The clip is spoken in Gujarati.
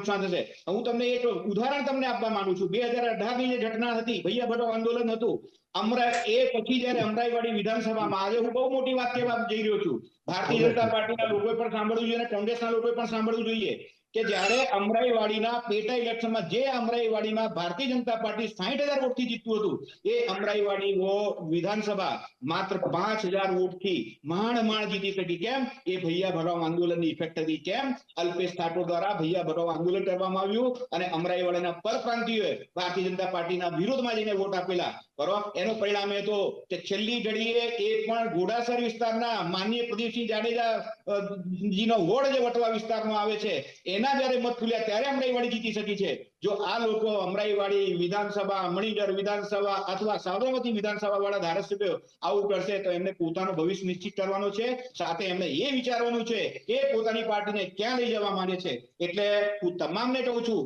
નુકસાન થશે। હું તમને એક ઉદાહરણ તમને આપવા માંગુ છું। 2018 ની જે ઘટના હતી, ભૈયા ભરો આંદોલન હતું, એ પછી જયારે અમરાઈવાડી વિધાનસભામાં, આજે હું બહુ મોટી વાત કહેવા જઈ રહ્યો છું, ભારતીય જનતા પાર્ટીના લોકોએ પણ સાંભળવું જોઈએ અને કોંગ્રેસના લોકોએ પણ સાંભળવું જોઈએ કે જ્યારે અમરાઈવાડીના પેટા ઇલેક્શનમાં જે અમરાઈવાડીમાં ભારતીય જનતા પાર્ટી 60,000 વોટથી જીતતું હતું, એ અમરાઈવાડી વિધાનસભા માત્ર 5,000 વોટથી માંડ જીતી શકી। કેમ? એ ભૈયા ભરાવ આંદોલનની ઇફેક્ટ હતી। કેમ? અલ્પેશ ઠાકોર દ્વારા ભૈયા ભરાવ આંદોલન કરવામાં આવ્યું અને અમરાઈવાડીના પરપ્રાંતિયોએ ભારતીય જનતા પાર્ટીના વિરોધમાં જઈને વોટ આપેલા। બરોબર, એનું પરિણામ એ તો કે છેલ્લી ઘડીએ એ પણ ઘોડાસર વિસ્તારના માનનીય પ્રદીપસિંહ જાડેજા જીનો વોર્ડ જે વટવા વિસ્તારમાં આવે છે, એના જયારે મત ખુલ્યા ત્યારે અમરાઈવાડી જીતી શકી છે। જો આ લોકો અમરાઈવાડી વિધાનસભા, મણિનગર વિધાનસભા અથવા સાબરમતી વિધાનસભા વાળા ધારાસભ્યો આવું કરશે તો એમને પોતાનું ભવિષ્ય નિશ્ચિત કરવાનો છે, સાથે એમને એ વિચારવાનું છે કે પોતાની પાર્ટીને ક્યાં લઈ જવા માંગે છે। એટલે હું તમામને કહું છું